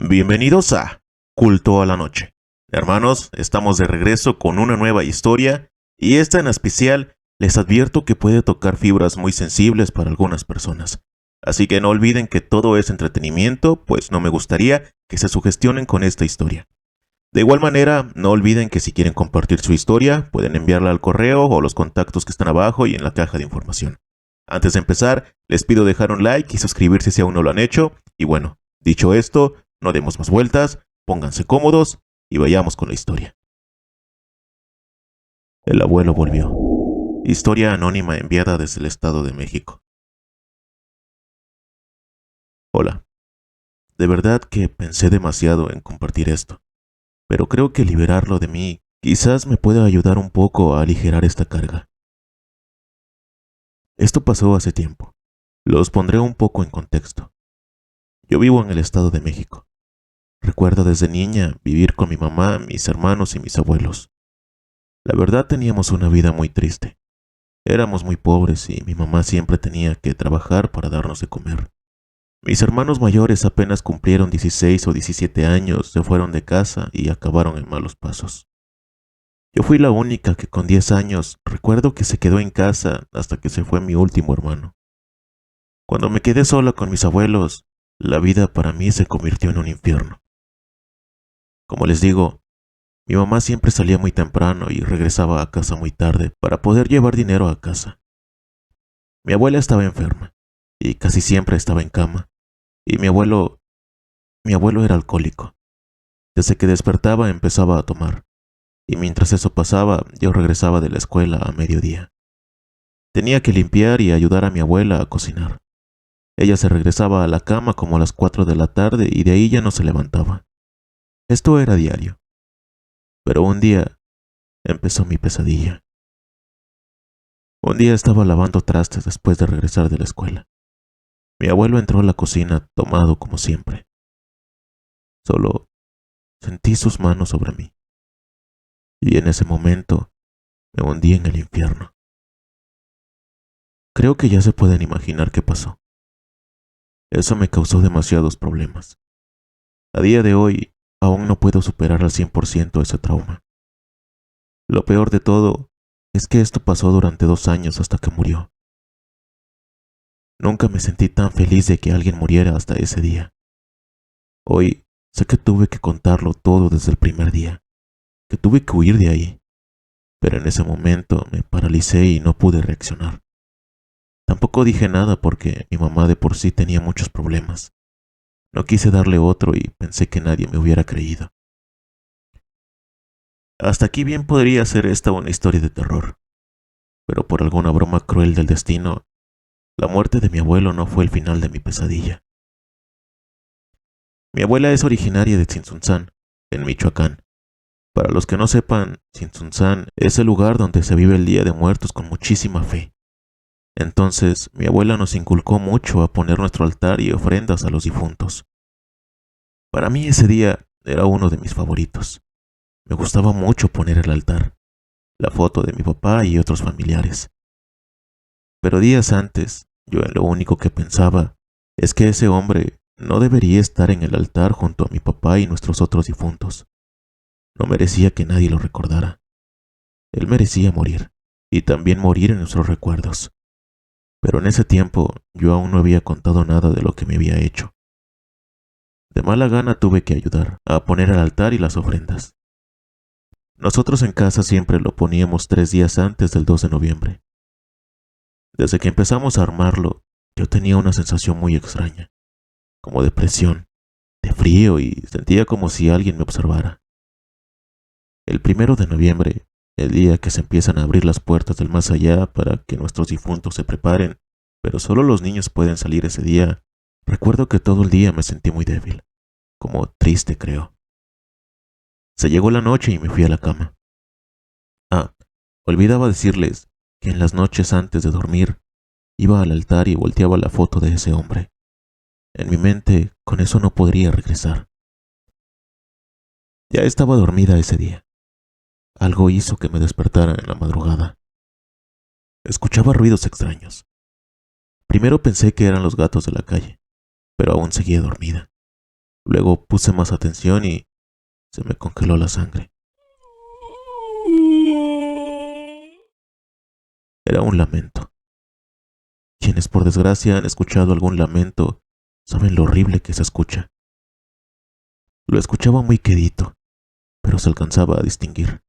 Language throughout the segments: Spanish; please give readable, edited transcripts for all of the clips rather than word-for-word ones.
Bienvenidos a Culto a la Noche. Hermanos, estamos de regreso con una nueva historia y esta en especial les advierto que puede tocar fibras muy sensibles para algunas personas. Así que no olviden que todo es entretenimiento, pues no me gustaría que se sugestionen con esta historia. De igual manera, no olviden que si quieren compartir su historia, pueden enviarla al correo o los contactos que están abajo y en la caja de información. Antes de empezar, les pido dejar un like y suscribirse si aún no lo han hecho. Y bueno, dicho esto, no demos más vueltas, pónganse cómodos y vayamos con la historia. El abuelo volvió. Historia anónima enviada desde el Estado de México. Hola. De verdad que pensé demasiado en compartir esto, pero creo que liberarlo de mí quizás me pueda ayudar un poco a aligerar esta carga. Esto pasó hace tiempo. Los pondré un poco en contexto. Yo vivo en el Estado de México. Recuerdo desde niña vivir con mi mamá, mis hermanos y mis abuelos. La verdad teníamos una vida muy triste. Éramos muy pobres y mi mamá siempre tenía que trabajar para darnos de comer. Mis hermanos mayores apenas cumplieron 16 o 17 años, se fueron de casa y acabaron en malos pasos. Yo fui la única que con 10 años recuerdo que se quedó en casa hasta que se fue mi último hermano. Cuando me quedé sola con mis abuelos, la vida para mí se convirtió en un infierno. Como les digo, mi mamá siempre salía muy temprano y regresaba a casa muy tarde para poder llevar dinero a casa. Mi abuela estaba enferma y casi siempre estaba en cama, y mi abuelo era alcohólico. Desde que despertaba empezaba a tomar, y mientras eso pasaba yo regresaba de la escuela a mediodía. Tenía que limpiar y ayudar a mi abuela a cocinar. Ella se regresaba a la cama como a las 4 de la tarde y de ahí ya no se levantaba. Esto era diario. Pero un día empezó mi pesadilla. Un día estaba lavando trastes después de regresar de la escuela. Mi abuelo entró a la cocina tomado como siempre. Solo sentí sus manos sobre mí. Y en ese momento me hundí en el infierno. Creo que ya se pueden imaginar qué pasó. Eso me causó demasiados problemas. A día de hoy aún no puedo superar al 100% ese trauma. Lo peor de todo es que esto pasó durante 2 años hasta que murió. Nunca me sentí tan feliz de que alguien muriera hasta ese día. Hoy sé que tuve que contarlo todo desde el primer día, que tuve que huir de ahí, pero en ese momento me paralicé y no pude reaccionar. Tampoco dije nada porque mi mamá de por sí tenía muchos problemas. No quise darle otro y pensé que nadie me hubiera creído. Hasta aquí bien podría ser esta una historia de terror, pero por alguna broma cruel del destino, la muerte de mi abuelo no fue el final de mi pesadilla. Mi abuela es originaria de Tzintzuntzán, en Michoacán. Para los que no sepan, Tzintzuntzán es el lugar donde se vive el Día de Muertos con muchísima fe. Entonces, mi abuela nos inculcó mucho a poner nuestro altar y ofrendas a los difuntos. Para mí ese día era uno de mis favoritos. Me gustaba mucho poner el altar, la foto de mi papá y otros familiares. Pero días antes, yo en lo único que pensaba es que ese hombre no debería estar en el altar junto a mi papá y nuestros otros difuntos. No merecía que nadie lo recordara. Él merecía morir, y también morir en nuestros recuerdos. Pero en ese tiempo yo aún no había contado nada de lo que me había hecho. De mala gana tuve que ayudar a poner el altar y las ofrendas. Nosotros en casa siempre lo poníamos 3 días antes del 2 de noviembre. Desde que empezamos a armarlo, yo tenía una sensación muy extraña, como de presión, de frío y sentía como si alguien me observara. El 1 de noviembre, el día que se empiezan a abrir las puertas del más allá para que nuestros difuntos se preparen, pero solo los niños pueden salir ese día, recuerdo que todo el día me sentí muy débil, como triste creo. Se llegó la noche y me fui a la cama. Olvidaba decirles que en las noches antes de dormir, iba al altar y volteaba la foto de ese hombre. En mi mente, con eso no podría regresar. Ya estaba dormida ese día. Algo hizo que me despertara en la madrugada. Escuchaba ruidos extraños. Primero pensé que eran los gatos de la calle, pero aún seguía dormida. Luego puse más atención y se me congeló la sangre. Era un lamento. Quienes por desgracia han escuchado algún lamento saben lo horrible que se escucha. Lo escuchaba muy quedito, pero se alcanzaba a distinguir.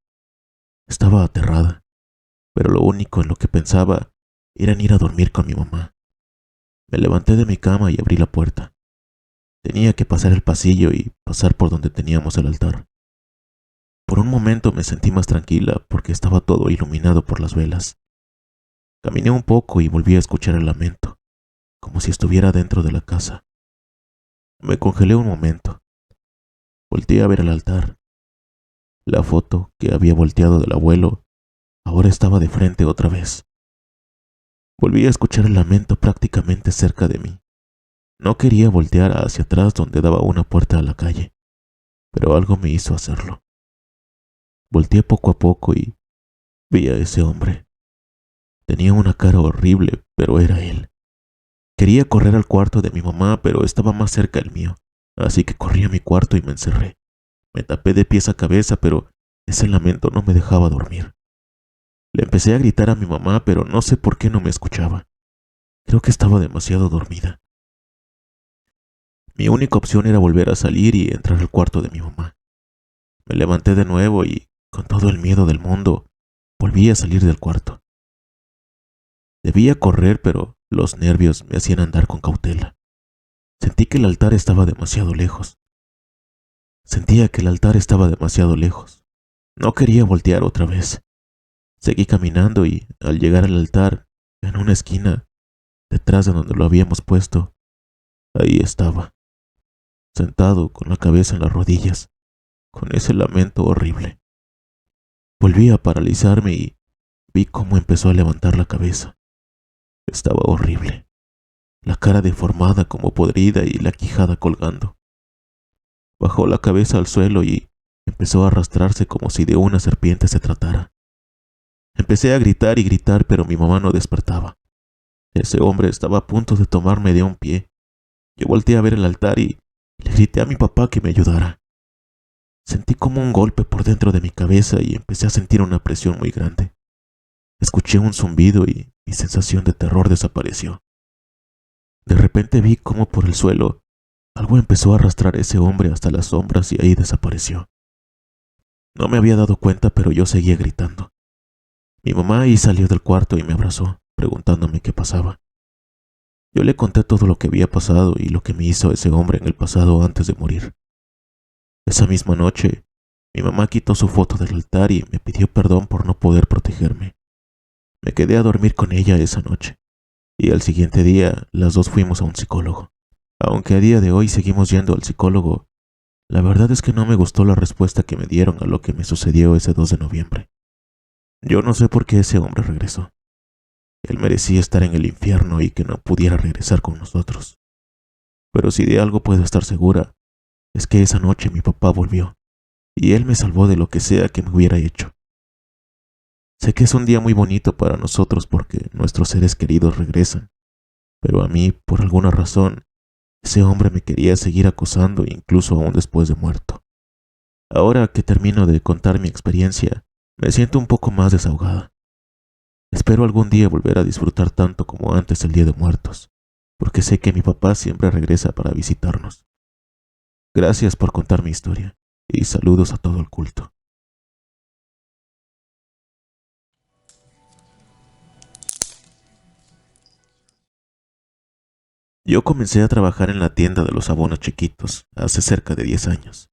Estaba aterrada, pero lo único en lo que pensaba era en ir a dormir con mi mamá. Me levanté de mi cama y abrí la puerta. Tenía que pasar el pasillo y pasar por donde teníamos el altar. Por un momento me sentí más tranquila porque estaba todo iluminado por las velas. Caminé un poco y volví a escuchar el lamento, como si estuviera dentro de la casa. Me congelé un momento. Volteé a ver el altar. La foto que había volteado del abuelo ahora estaba de frente otra vez. Volví a escuchar el lamento prácticamente cerca de mí. No quería voltear hacia atrás donde daba una puerta a la calle, pero algo me hizo hacerlo. Volteé poco a poco y vi a ese hombre. Tenía una cara horrible, pero era él. Quería correr al cuarto de mi mamá, pero estaba más cerca el mío, así que corrí a mi cuarto y me encerré. Me tapé de pies a cabeza, pero ese lamento no me dejaba dormir. Le empecé a gritar a mi mamá, pero no sé por qué no me escuchaba. Creo que estaba demasiado dormida. Mi única opción era volver a salir y entrar al cuarto de mi mamá. Me levanté de nuevo y, con todo el miedo del mundo, volví a salir del cuarto. Debía correr, pero los nervios me hacían andar con cautela. Sentí que el altar estaba demasiado lejos. Sentía que el altar estaba demasiado lejos. No quería voltear otra vez. Seguí caminando y, al llegar al altar, en una esquina, detrás de donde lo habíamos puesto, ahí estaba, sentado con la cabeza en las rodillas, con ese lamento horrible. Volví a paralizarme y vi cómo empezó a levantar la cabeza. Estaba horrible, la cara deformada como podrida y la quijada colgando. Bajó la cabeza al suelo y empezó a arrastrarse como si de una serpiente se tratara. Empecé a gritar y gritar, pero mi mamá no despertaba. Ese hombre estaba a punto de tomarme de un pie. Yo volteé a ver el altar y le grité a mi papá que me ayudara. Sentí como un golpe por dentro de mi cabeza y empecé a sentir una presión muy grande. Escuché un zumbido y mi sensación de terror desapareció. De repente vi cómo por el suelo algo empezó a arrastrar a ese hombre hasta las sombras y ahí desapareció. No me había dado cuenta, pero yo seguía gritando. Mi mamá ahí salió del cuarto y me abrazó, preguntándome qué pasaba. Yo le conté todo lo que había pasado y lo que me hizo ese hombre en el pasado antes de morir. Esa misma noche, mi mamá quitó su foto del altar y me pidió perdón por no poder protegerme. Me quedé a dormir con ella esa noche, y al siguiente día las dos fuimos a un psicólogo. Aunque a día de hoy seguimos yendo al psicólogo, la verdad es que no me gustó la respuesta que me dieron a lo que me sucedió ese 2 de noviembre. Yo no sé por qué ese hombre regresó. Él merecía estar en el infierno y que no pudiera regresar con nosotros. Pero si de algo puedo estar segura, es que esa noche mi papá volvió, y él me salvó de lo que sea que me hubiera hecho. Sé que es un día muy bonito para nosotros porque nuestros seres queridos regresan, pero a mí, por alguna razón, ese hombre me quería seguir acosando incluso aún después de muerto. Ahora que termino de contar mi experiencia, me siento un poco más desahogada. Espero algún día volver a disfrutar tanto como antes el Día de Muertos, porque sé que mi papá siempre regresa para visitarnos. Gracias por contar mi historia y saludos a todo el culto. Yo comencé a trabajar en la tienda de los abonos chiquitos hace cerca de 10 años.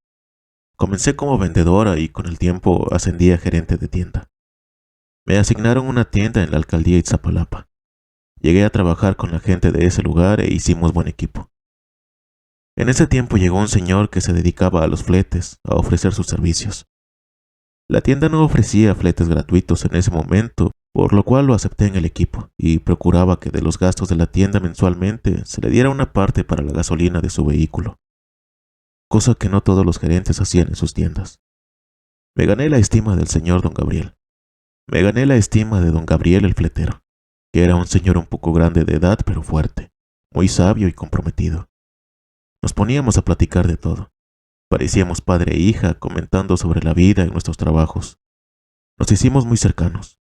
Comencé como vendedora y con el tiempo ascendí a gerente de tienda. Me asignaron una tienda en la alcaldía Iztapalapa. Llegué a trabajar con la gente de ese lugar e hicimos buen equipo. En ese tiempo llegó un señor que se dedicaba a los fletes, a ofrecer sus servicios. La tienda no ofrecía fletes gratuitos en ese momento, por lo cual lo acepté en el equipo y procuraba que de los gastos de la tienda mensualmente se le diera una parte para la gasolina de su vehículo, cosa que no todos los gerentes hacían en sus tiendas. Me gané la estima del señor don Gabriel. Me gané la estima de don Gabriel el fletero, que era un señor un poco grande de edad pero fuerte, muy sabio y comprometido. Nos poníamos a platicar de todo. Parecíamos padre e hija comentando sobre la vida y nuestros trabajos. Nos hicimos muy cercanos.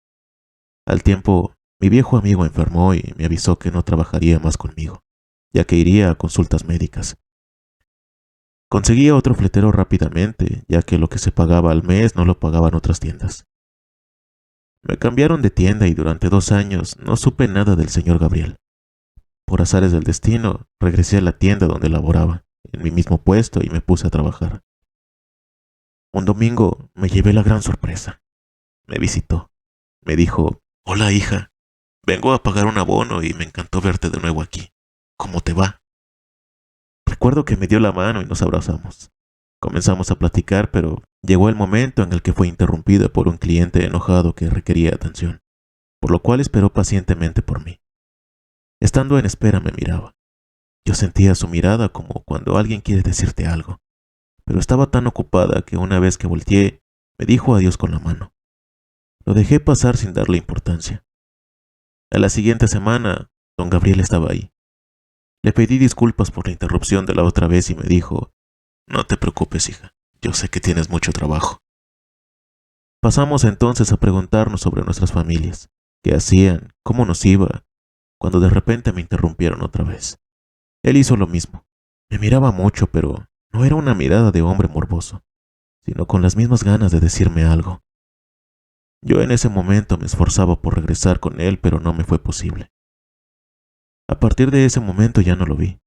Al tiempo, mi viejo amigo enfermó y me avisó que no trabajaría más conmigo, ya que iría a consultas médicas. Conseguía otro fletero rápidamente, ya que lo que se pagaba al mes no lo pagaban otras tiendas. Me cambiaron de tienda y durante 2 años no supe nada del señor Gabriel. Por azares del destino, regresé a la tienda donde laboraba, en mi mismo puesto, y me puse a trabajar. Un domingo me llevé la gran sorpresa. Me visitó. Me dijo: «Hola, hija. Vengo a pagar un abono y me encantó verte de nuevo aquí. ¿Cómo te va?». Recuerdo que me dio la mano y nos abrazamos. Comenzamos a platicar, pero llegó el momento en el que fue interrumpida por un cliente enojado que requería atención, por lo cual esperó pacientemente por mí. Estando en espera me miraba. Yo sentía su mirada como cuando alguien quiere decirte algo, pero estaba tan ocupada que una vez que volteé, me dijo adiós con la mano. Lo dejé pasar sin darle importancia. A la siguiente semana, don Gabriel estaba ahí. Le pedí disculpas por la interrupción de la otra vez y me dijo: «No te preocupes, hija, yo sé que tienes mucho trabajo». Pasamos entonces a preguntarnos sobre nuestras familias, qué hacían, cómo nos iba, cuando de repente me interrumpieron otra vez. Él hizo lo mismo. Me miraba mucho, pero no era una mirada de hombre morboso, sino con las mismas ganas de decirme algo. Yo en ese momento me esforzaba por regresar con él, pero no me fue posible. A partir de ese momento ya no lo vi.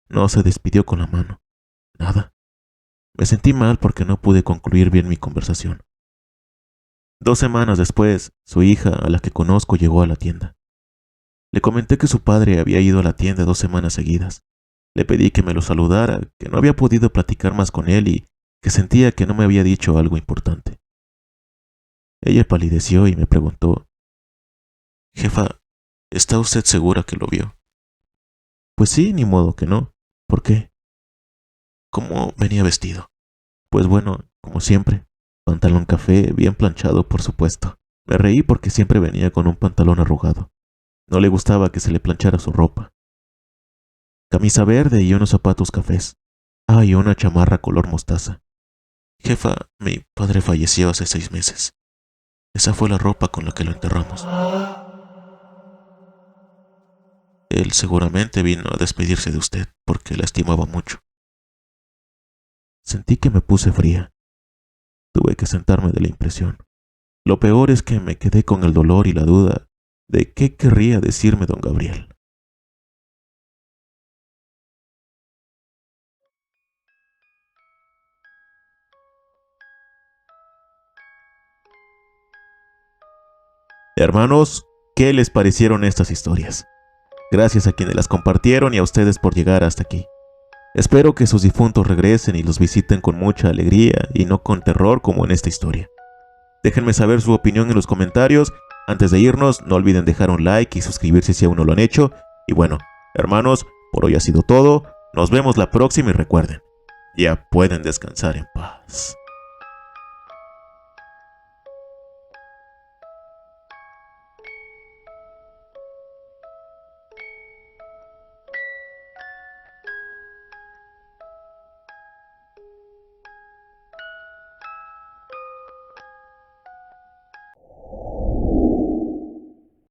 No se despidió con la mano. Nada. Me sentí mal porque no pude concluir bien mi conversación. 2 semanas después, su hija, a la que conozco, llegó a la tienda. Le comenté que su padre había ido a la tienda 2 semanas seguidas. Le pedí que me lo saludara, que no había podido platicar más con él y que sentía que no me había dicho algo importante. Ella palideció y me preguntó: «Jefa, ¿está usted segura que lo vio?». «Pues sí, ni modo que no. ¿Por qué?». «¿Cómo venía vestido?». «Pues bueno, como siempre. Pantalón café, bien planchado, por supuesto». Me reí porque siempre venía con un pantalón arrugado. No le gustaba que se le planchara su ropa. Camisa verde y unos zapatos cafés. Y una chamarra color mostaza. «Jefa, mi padre falleció hace 6 meses. Esa fue la ropa con la que lo enterramos. Él seguramente vino a despedirse de usted porque la estimaba mucho». Sentí que me puse fría. Tuve que sentarme de la impresión. Lo peor es que me quedé con el dolor y la duda de qué querría decirme don Gabriel. Hermanos, ¿qué les parecieron estas historias? Gracias a quienes las compartieron y a ustedes por llegar hasta aquí. Espero que sus difuntos regresen y los visiten con mucha alegría y no con terror como en esta historia. Déjenme saber su opinión en los comentarios. Antes de irnos, no olviden dejar un like y suscribirse si aún no lo han hecho. Y bueno, hermanos, por hoy ha sido todo. Nos vemos la próxima y recuerden, ya pueden descansar en paz.